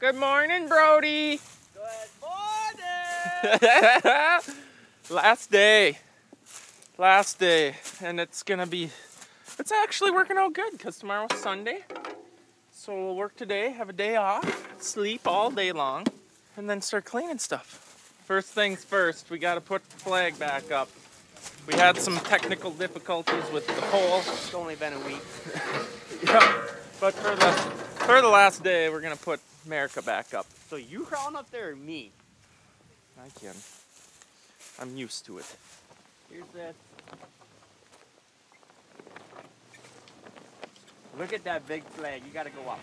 Good morning, Brody. Good morning. Last day, and it's actually working out good because tomorrow's Sunday. So we'll work today, have a day off, sleep all day long, and then start cleaning stuff. First things first, we got to put the flag back up. We had some technical difficulties with the pole. It's only been a week. Yeah, but for the last day, we're gonna put America back up. So you crawling up there or me? I can. I'm used to it. Here's this. Look at that big flag. You gotta go up.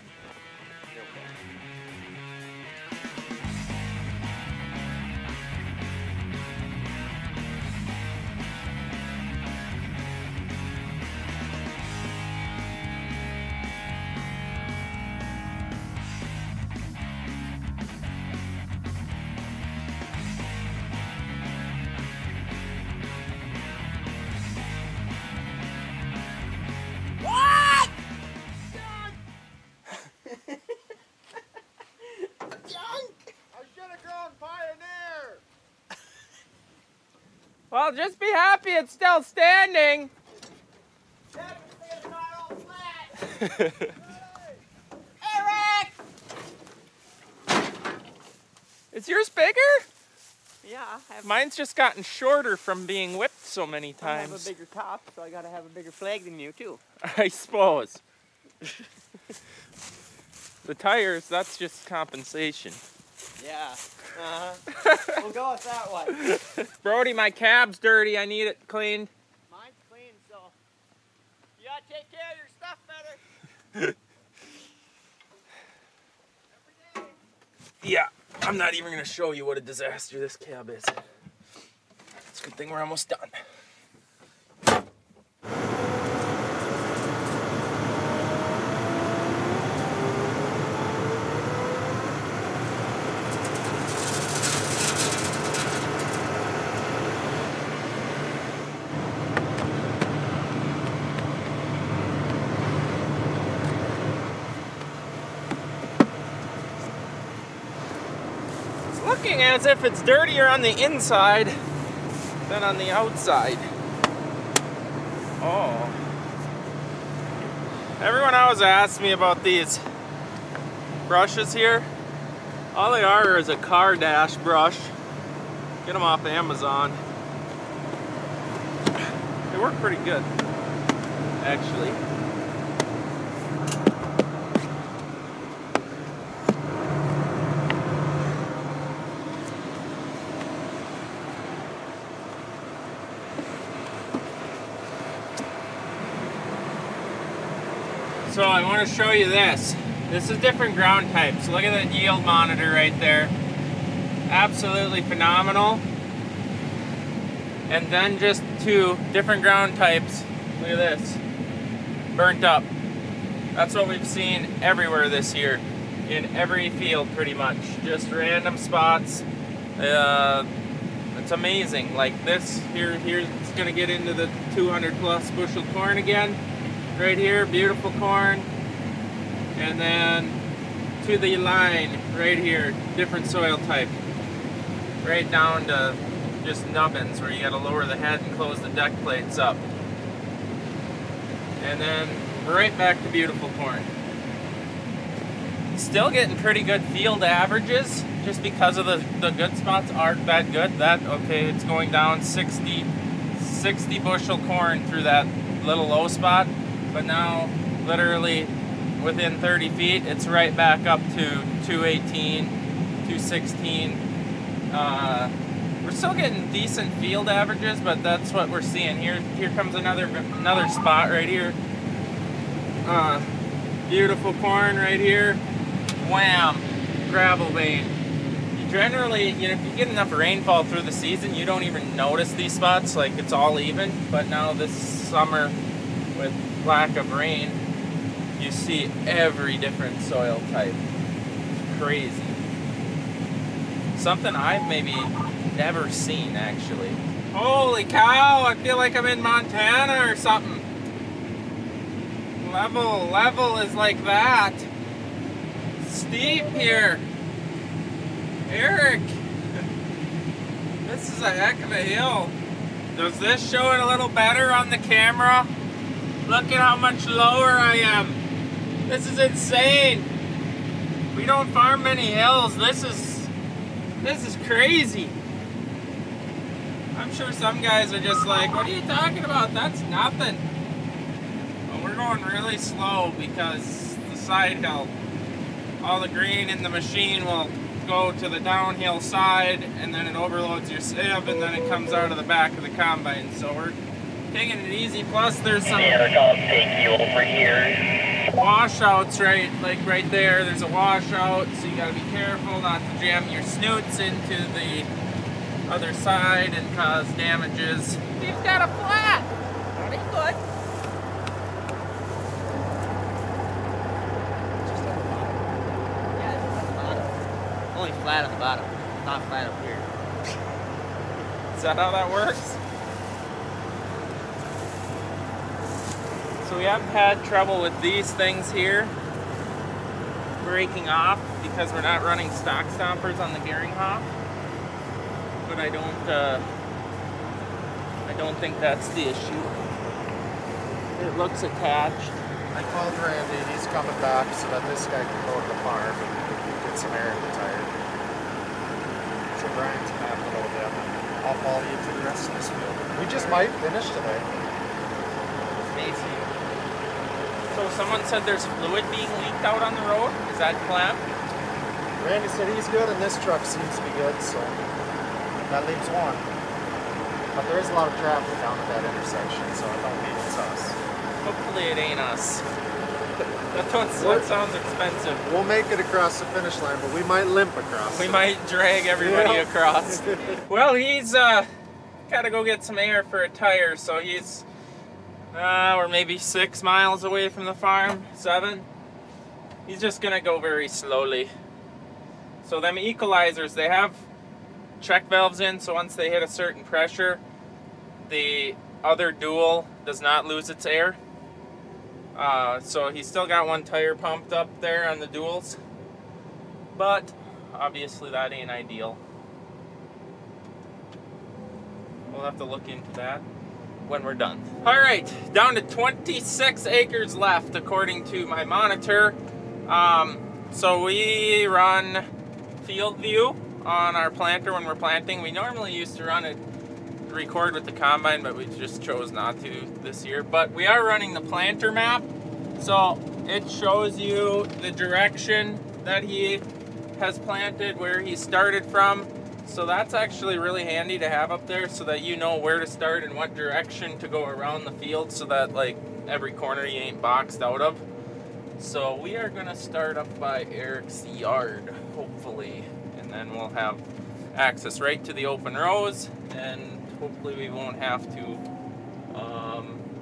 Well, just be happy it's still standing. Eric! Is yours bigger? Yeah, I have. Mine's just gotten shorter from being whipped so many times. I have a bigger top, so I gotta have a bigger flag than you too. I suppose. The tires, that's just compensation. Yeah. We'll go with that one. Brody, my cab's dirty. I need it cleaned. Mine's clean, so you gotta take care of your stuff better. Every day. Yeah, I'm not even going to show you what a disaster this cab is. It's a good thing we're almost done. Looking as if it's dirtier on the inside than on the outside. Oh. Everyone always asks me about these brushes here. All they are is a car dash brush. Get them off Amazon. They work pretty good, actually. So I want to show you this. This is different ground types. Look at that yield monitor right there. Absolutely phenomenal. And then just two different ground types. Look at this. Burnt up. That's what we've seen everywhere this year. In every field pretty much. Just random spots. It's amazing. Like this, here's it's going to get into the 200 plus bushel corn again. Right here, beautiful corn, and then to the line right here, different soil type, right down to just nubbins where you got to lower the head and close the deck plates up, and then right back to beautiful corn. Still getting pretty good field averages just because of the good spots aren't that good. Okay, it's going down 60 bushel corn through that little low spot. But now, literally within 30 feet, it's right back up to 218, 216. We're still getting decent field averages, but that's what we're seeing. Here comes another spot right here. Beautiful corn right here. Wham! Gravel vein. Generally, you know, if you get enough rainfall through the season, you don't even notice these spots. Like, it's all even. But now this summer, with lack of rain, you see every different soil type. It's crazy. Something I've maybe never seen, actually. Holy cow, I feel like I'm in Montana or something. Level is like that. steep here. Eric, this is a heck of a hill. Does this show it a little better on the camera? Look at how much lower I am. This is insane. We don't farm many hills. This is crazy. I'm sure some guys are just like, what are you talking about? That's nothing. But we're going really slow because the side hill, all the grain in the machine will go to the downhill side, and then it overloads your sieve, and then it comes out of the back of the combine. So we're taking it easy. Plus there's some take you over here. washouts right there. There's a washout, so you gotta be careful not to jam your snoots into the other side and cause damages. He's got a flat. Very good. Just at the bottom. Yeah, it's at the bottom. Only flat at the bottom, not flat up here. Is that how that works? So we haven't had trouble with these things here breaking off because we're not running stock stompers on the Geringhoff. But I don't think that's the issue. It looks attached. I called Randy, he's coming back so that this guy can go to the farm and get some air in the tire. So Brian's gonna have to load them and I'll follow you to the rest of this field. We just might finish today. Maybe. So someone said there's fluid being leaked out on the road. Is that Clem? Randy said he's good and this truck seems to be good, so that leaves one. But there is a lot of traffic down at that intersection, so I don't think it's us. Hopefully it ain't us. That sounds expensive. We'll make it across the finish line, but we might limp across. We might drag everybody across. Well, he's gotta go get some air for a tire, so he's we're maybe 6 miles away from the farm, 7. He's just gonna go very slowly. So them equalizers, they have check valves in, so once they hit a certain pressure, the other dual does not lose its air. So he's still got one tire pumped up there on the duals, but obviously that ain't ideal. We'll have to look into that when we're done. All right, down to 26 acres left according to my monitor. So we run field view on our planter when we're planting. We normally used to run it, record with the combine, but we just chose not to this year. But we are running the planter map, so it shows you the direction that he has planted, where he started from. So that's actually really handy to have up there so that you know where to start and what direction to go around the field, so that like every corner you ain't boxed out of. So we are gonna start up by Eric's yard, hopefully, and then we'll have access right to the open rows, and hopefully we won't have to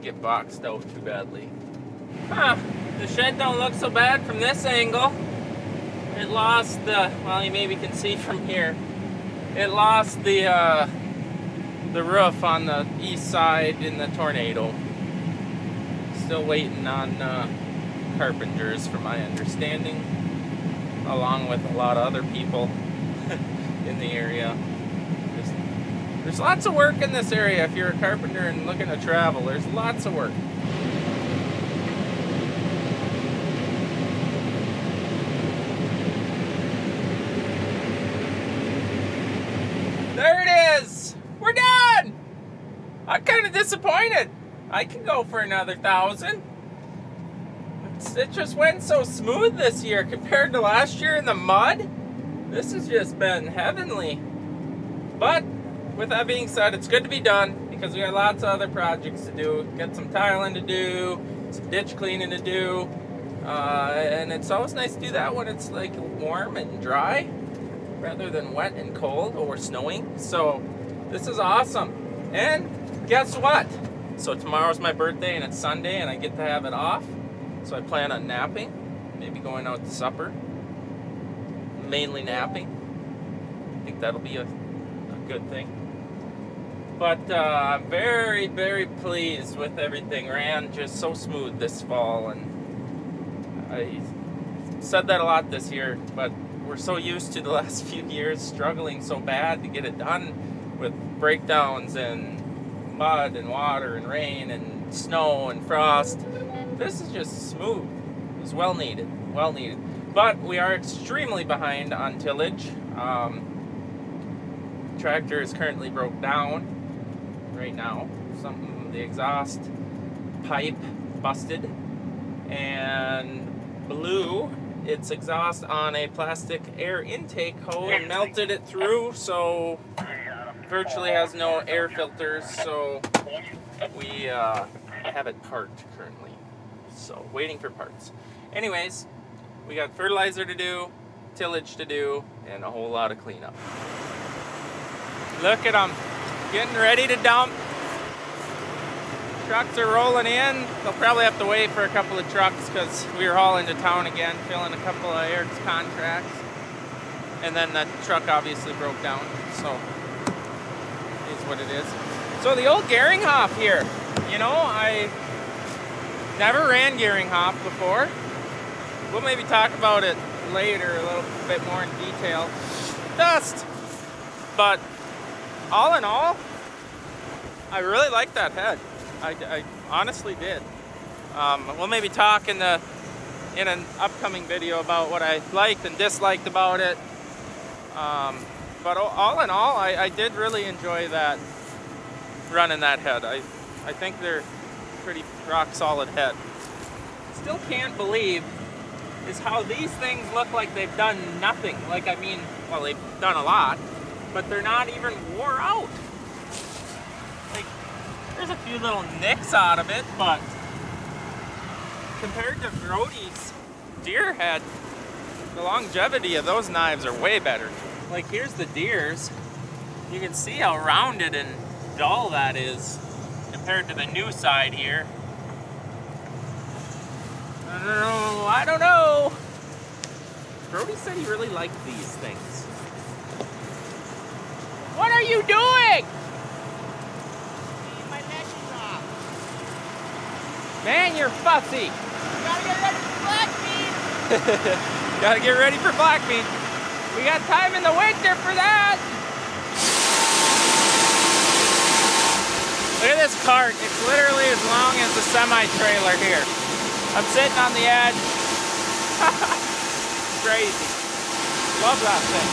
get boxed out too badly. The shed don't look so bad from this angle. It lost the, well, you maybe can see from here, it lost the roof on the east side in the tornado. Still waiting on carpenters, from my understanding, along with a lot of other people in the area. There's lots of work in this area. If you're a carpenter and looking to travel, there's lots of work. There it is! We're done! I'm kind of disappointed. I can go for another 1,000. It just went so smooth this year compared to last year in the mud. This has just been heavenly. But with that being said, it's good to be done because we got lots of other projects to do. Got some tiling to do, some ditch cleaning to do, and it's always nice to do that when it's like warm and dry rather than wet and cold or snowing. So this is awesome. And guess what? So tomorrow's my birthday and it's Sunday and I get to have it off. So I plan on napping, maybe going out to supper, mainly napping. I think that'll be a good thing. But I'm very, very pleased with everything. Ran just so smooth this fall, and I'm said that a lot this year, but we're so used to the last few years struggling so bad to get it done with breakdowns and mud and water and rain and snow and frost. This is just smooth. It's well needed, well needed. But we are extremely behind on tillage. Tractor is currently broke down right now. The exhaust pipe busted and blew its exhaust on a plastic air intake hose and melted it through, so virtually has no air filters. So we have it parked currently, so waiting for parts. Anyways, we got fertilizer to do, tillage to do, and a whole lot of cleanup. Look at them getting ready to dump. Trucks are rolling in. They'll probably have to wait for a couple of trucks because we were hauling to town again, filling a couple of Eric's contracts. And then that truck obviously broke down, so it is what it is. So the old Geringhof here, you know, I never ran Geringhof before. We'll maybe talk about it later a little bit more in detail. Dust! But all in all, I really like that head. I honestly did. We'll maybe talk in an upcoming video about what I liked and disliked about it. But all in all, I did really enjoy that, running that head. I think they're pretty rock solid head. Still can't believe is how these things look like they've done nothing. Like, I mean, well, they've done a lot, but they're not even wore out. Like, there's a few little nicks out of it, but compared to Brody's deer head, the longevity of those knives are way better. Like, here's the deer's. You can see how rounded and dull that is compared to the new side here. I don't know. Brody said he really liked these things. What are you doing? My neck is off. Man, you're fussy. Gotta get ready for blackfeet. Gotta get ready for blackfeet. We got time in the winter for that. Look at this cart. It's literally as long as the semi-trailer here. I'm sitting on the edge. Crazy. Love that thing.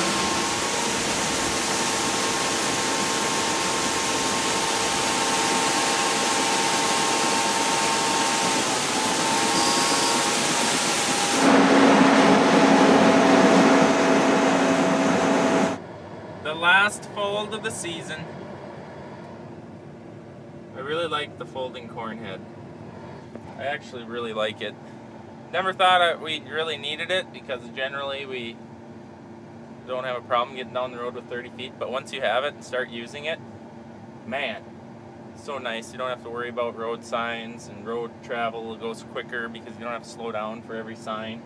The last fold of the season. I really like the folding corn head. I actually really like it. Never thought we really needed it because generally we don't have a problem getting down the road with 30 feet, but once you have it and start using it, man, it's so nice. You don't have to worry about road signs and road travel. It goes quicker because you don't have to slow down for every sign.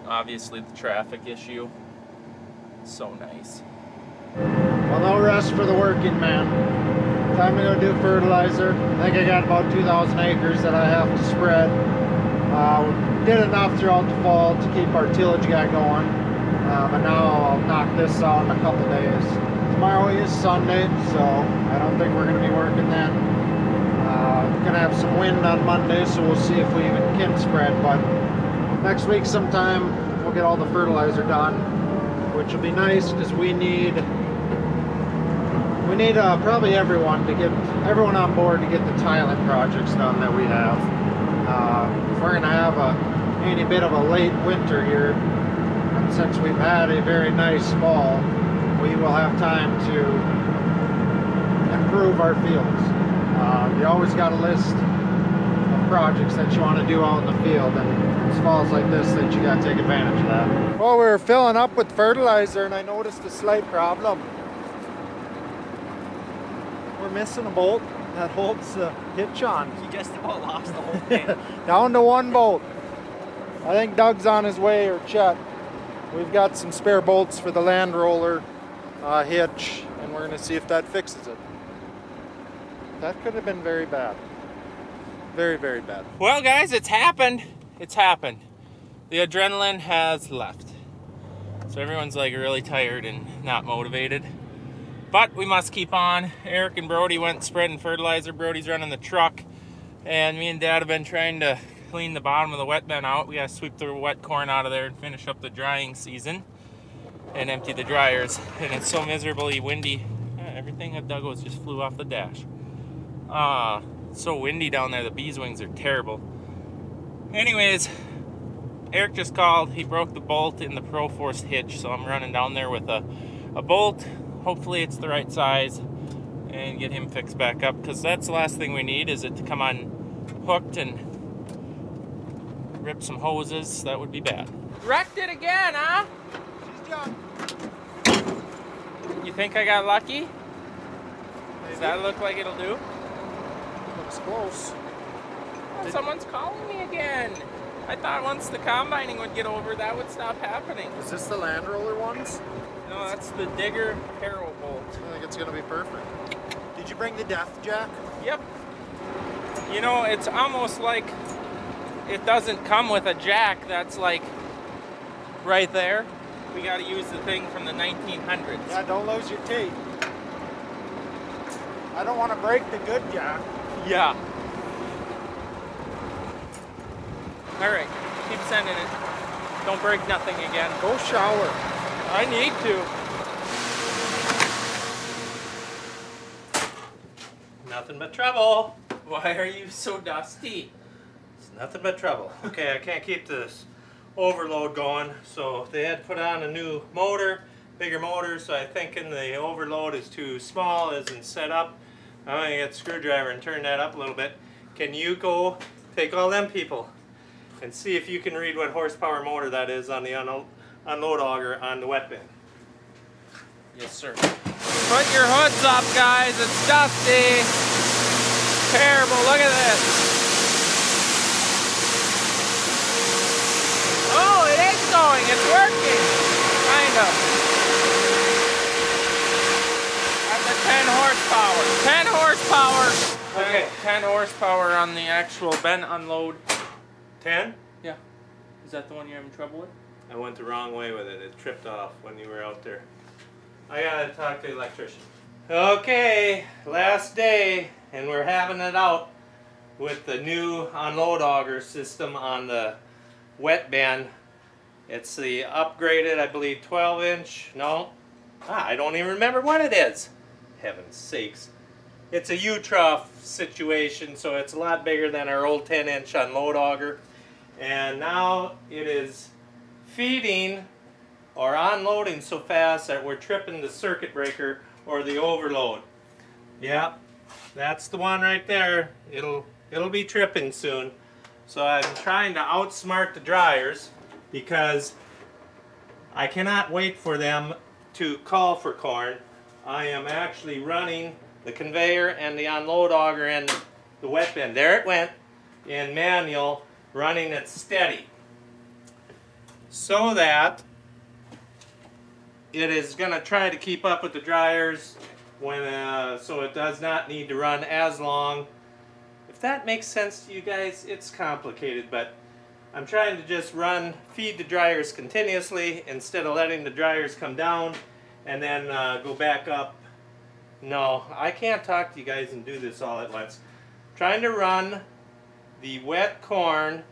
Obviously the traffic issue. So nice. Well, no rest for the working man. Time to go do fertilizer. I think I got about 2,000 acres that I have to spread. We did enough throughout the fall to keep our tillage guy going. But now I'll knock this out in a couple days. Tomorrow is Sunday, so I don't think we're going to be working then. We're going to have some wind on Monday, so we'll see if we even can spread. But next week sometime we'll get all the fertilizer done, which will be nice because we need probably everyone on board to get the tiling projects done that we have. If we're going to have any bit of a late winter here, and since we've had a very nice fall, we will have time to improve our fields. You always got a list of projects that you want to do out in the field, and it's falls like this that you got to take advantage of that. Well, we were filling up with fertilizer and I noticed a slight problem. We're missing a bolt that holds the hitch on. You just about lost the whole thing. Down to one bolt. I think Doug's on his way, or Chet. We've got some spare bolts for the land roller hitch, and we're going to see if that fixes it. That could have been very bad. Very, very bad. Well, guys, it's happened. It's happened. The adrenaline has left. So everyone's like really tired and not motivated. But we must keep on. Eric and Brody went spreading fertilizer. Brody's running the truck. And me and Dad have been trying to clean the bottom of the wet bin out. We gotta sweep the wet corn out of there and finish up the drying season. And empty the dryers. And it's so miserably windy. Everything at Douglas just flew off the dash. It's so windy down there. The bees' wings are terrible. Anyways, Eric just called. He broke the bolt in the Pro-Force hitch, so I'm running down there with a bolt. Hopefully it's the right size and get him fixed back up, because that's the last thing we need, is it to come unhooked and rip some hoses. That would be bad. Wrecked it again, huh? She's done. You think I got lucky? Does that look like it'll do? Looks close. Oh, someone's calling me again. I thought once the combining would get over, that would stop happening. Is this the land roller ones? No, that's the digger harrow bolt. I think it's gonna be perfect. Did you bring the depth jack? Yep. You know, it's almost like it doesn't come with a jack that's like right there. We gotta use the thing from the 1900s. Yeah, don't lose your teeth. I don't want to break the good jack. Yeah. All right, keep sending it. Don't break nothing again. Go shower. I need to. Nothing but trouble. Why are you so dusty? It's nothing but trouble. Okay, I can't keep this overload going, so they had put on a new motor, bigger motor, so I think the overload is too small, isn't set up. I'm gonna get a screwdriver and turn that up a little bit. Can you go take all them people and see if you can read what horsepower motor that is on the unload auger on the wet bin? Yes, sir. Put your hoods up, guys. It's dusty. Terrible. Look at this. Oh, it is going. It's working. Kind of. That's a 10 horsepower. 10 horsepower. Okay. 10 horsepower on the actual bin unload. 10? Yeah. Is that the one you're having trouble with? I went the wrong way with it. It tripped off when you were out there. I gotta talk to the electrician. Okay, last day, and we're having it out with the new unload auger system on the wet bin. It's the upgraded, I believe, 12-inch. No, I don't even remember what it is. Heaven's sakes. It's a U-trough situation, so it's a lot bigger than our old 10-inch unload auger. And now it is feeding or unloading so fast that we're tripping the circuit breaker or the overload. Yeah, that's the one right there. It'll be tripping soon. So I'm trying to outsmart the dryers because I cannot wait for them to call for corn. I am actually running the conveyor and the unload auger in the wet bin. There it went in manual, running it steady, so that it is going to try to keep up with the dryers when, so it does not need to run as long. If that makes sense to you guys, it's complicated, but I'm trying to just feed the dryers continuously instead of letting the dryers come down and then go back up. No, I can't talk to you guys and do this all at once. I'm trying to run the wet corn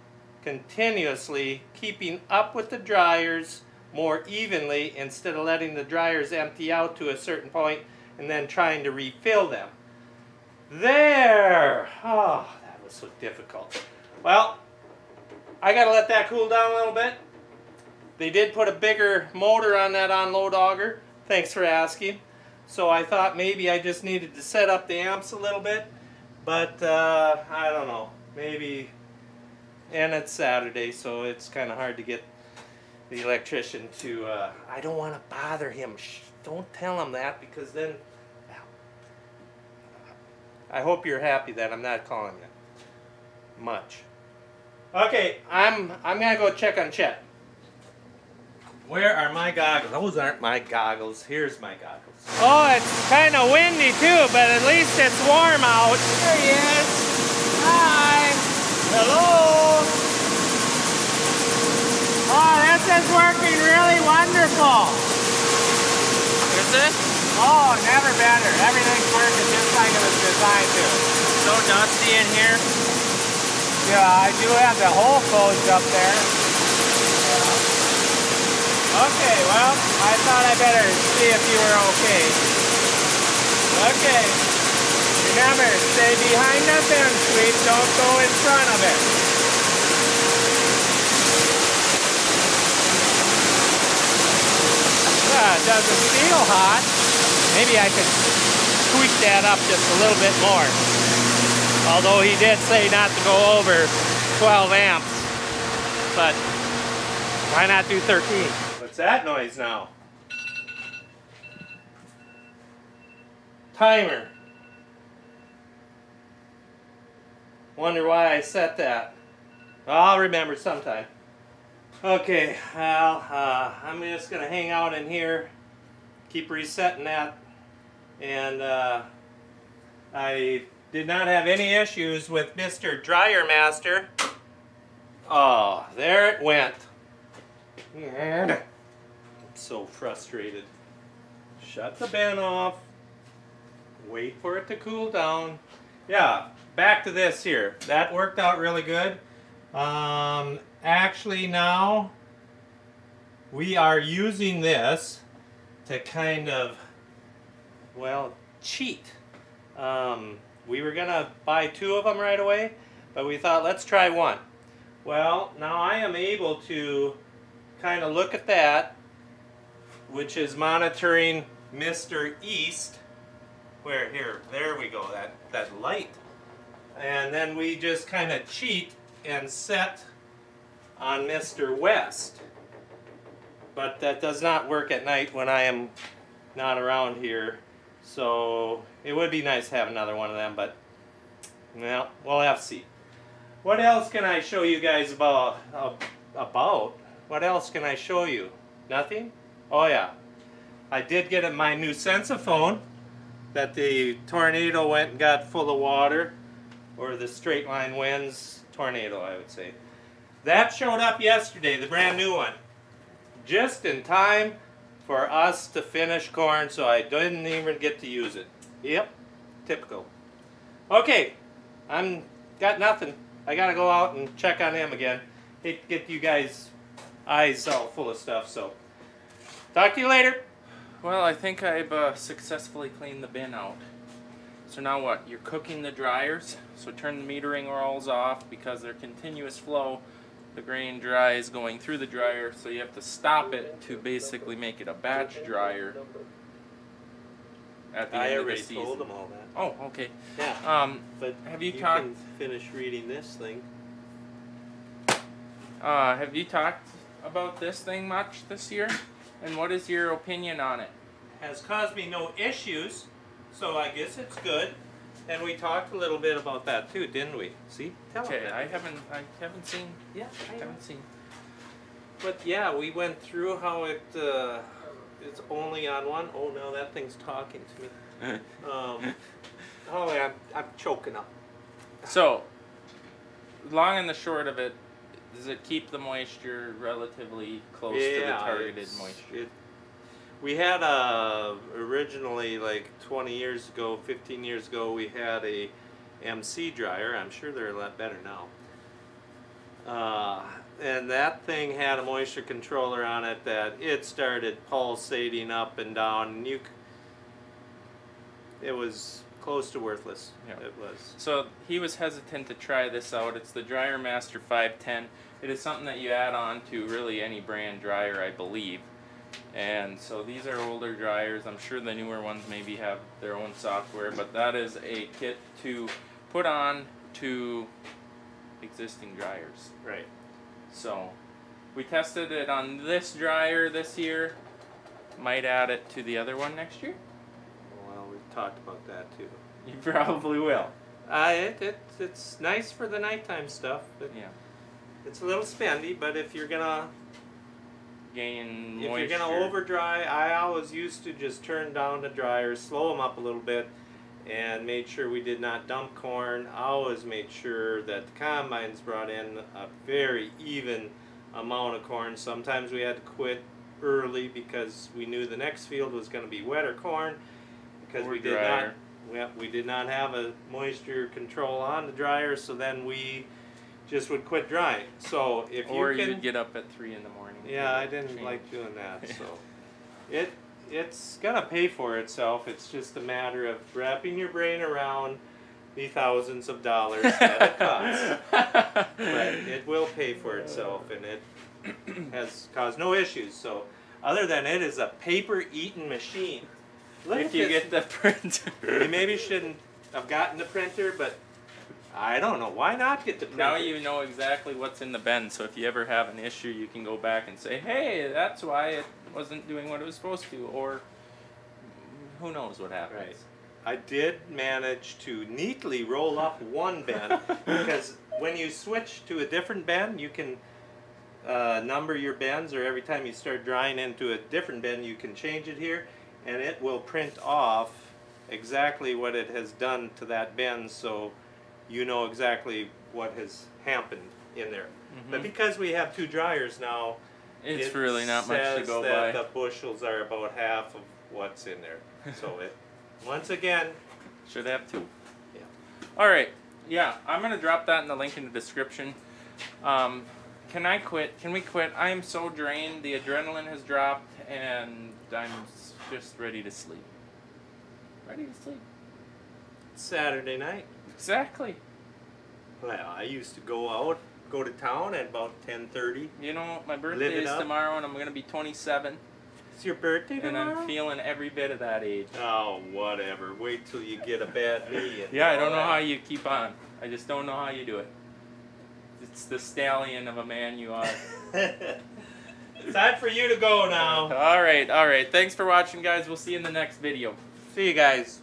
continuously, keeping up with the dryers more evenly instead of letting the dryers empty out to a certain point and then trying to refill them. There! Oh, that was so difficult. Well, I gotta let that cool down a little bit. They did put a bigger motor on that unload auger. Thanks for asking. So I thought maybe I just needed to set up the amps a little bit, but I don't know, maybe. And it's Saturday, so it's kind of hard to get the electrician to, I don't want to bother him. Shh, don't tell him that, because then, well, I hope you're happy that I'm not calling you much. Okay, I'm gonna go check on Chet. Where are my goggles? Those aren't my goggles. Here's my goggles. Oh, it's kind of windy too, but at least it's warm out. There he is. Hi. Hello. Oh, this is working really wonderful. Is it? Oh, never better. Everything's working just like it was designed to. So dusty in here. Yeah, I do have the hole closed up there. Okay, well, I thought I better see if you were okay. Okay. Remember, stay behind the bin sweep, don't go in front of it. It doesn't feel hot. Maybe I could tweak that up just a little bit more. Although he did say not to go over 12 amps. But why not do 13? What's that noise now? Timer. Wonder why I set that. I'll remember sometime. Okay, well, I'm just going to hang out in here, keep resetting that, and I did not have any issues with Mr. Dryer Master. Oh, there it went. I'm so frustrated. Shut the bin off, wait for it to cool down. Yeah, back to this here. That worked out really good. Actually now we are using this to kind of, well, cheat. We were gonna buy 2 of them right away, but we thought let's try 1. Well, now I am able to kind of look at that, which is monitoring Mr. East. Where here, there we go, that light. And then we just kind of cheat and set on Mr. West. But that does not work at night when I am not around here. So it would be nice to have another one of them, but well, we'll have to see. What else can I show you guys about? What else can I show you? Nothing? Oh yeah. I did get my new sensophone that the tornado went and got full of water, or the straight line winds tornado, I would say. That showed up yesterday, the brand new one. Just in time for us to finish corn, so I didn't even get to use it. Yep, typical. Okay, got nothing. I gotta go out and check on him again. Hate to get you guys' eyes all full of stuff, so talk to you later. Well, I think I've successfully cleaned the bin out. So now what? You're cooking the dryers. So turn the metering rolls off because they're continuous flow. The grain dries going through the dryer, so you have to stop it to basically make it a batch dryer at the end of the season. I already told them all that. Oh, okay. Yeah. But have you can finish reading this thing. Have you talked about this thing much this year? And what is your opinion on it? Has caused me no issues, so I guess it's good. And we talked a little bit about that too, didn't we? See? Tell Okay, them. I haven't seen. Yeah, I haven't seen. But yeah, we went through how it's only on one. Oh no, that thing's talking to me. Oh yeah, I'm choking up. So, long and the short of it, does it keep the moisture relatively close to the targeted moisture? We had originally, like 20 years ago, 15 years ago, we had a MC dryer. I'm sure they're a lot better now. And that thing had a moisture controller on it that it started pulsating up and down. And it was close to worthless. Yeah. It was. So he was hesitant to try this out. It's the Dryer Master 510. It is something that you add on to really any brand dryer, I believe. And so these are older dryers. I'm sure the newer ones maybe have their own software, but that is a kit to put on to existing dryers. Right. So we tested it on this dryer this year. Might add it to the other one next year. Well, we've talked about that too. You probably will. It's nice for the nighttime stuff. But yeah. It's a little spendy, but if you're gonna gain moisture. If you're gonna over dry, I always used to just turn down the dryers, slow them up a little bit, and made sure we did not dump corn. I always made sure that the combines brought in a very even amount of corn. Sometimes we had to quit early because we knew the next field was going to be wetter corn, because we did not have a moisture control on the dryer, so then we just would quit drying. So if or you can, you'd get up at 3 in the morning. yeah, I didn't like doing that. So it's gonna pay for itself. It's just a matter of wrapping your brain around the thousands of dollars that it costs. But it will pay for itself, and it has caused no issues. So other than it is a paper-eating machine. Look If at you this. get the printer. You maybe shouldn't have gotten the printer, but I don't know. Why not get the printer? Now you know exactly what's in the bin, so if you ever have an issue, you can go back and say, hey, that's why it wasn't doing what it was supposed to, or who knows what happens. Right. I did manage to neatly roll up one bin, because when you switch to a different bin, you can number your bins, or every time you start drying into a different bin, you can change it here, and it will print off exactly what it has done to that bin, so you know exactly what has happened in there. But because we have 2 dryers now, It's it really not much to says go that by. the bushels are about half of what's in there. So it, once again, Should have 2. yeah. All right. Yeah, I'm going to drop that in the link in the description. Can I quit? Can we quit? I am so drained. The adrenaline has dropped, and I'm just ready to sleep. Ready to sleep. Saturday night. Exactly. Well, I used to go to town at about 10:30. You know, my birthday Live it is up. tomorrow, and I'm going to be 27, It's your birthday and tomorrow? I'm feeling every bit of that age. Oh, whatever. Wait till you get a bad knee. And Yeah, I all don't know that. how you keep on. I just don't know how you do it. It's the stallion of a man you are. It's time for you to go now. All right, all right. Thanks for watching, guys. We'll see you in the next video. See you guys.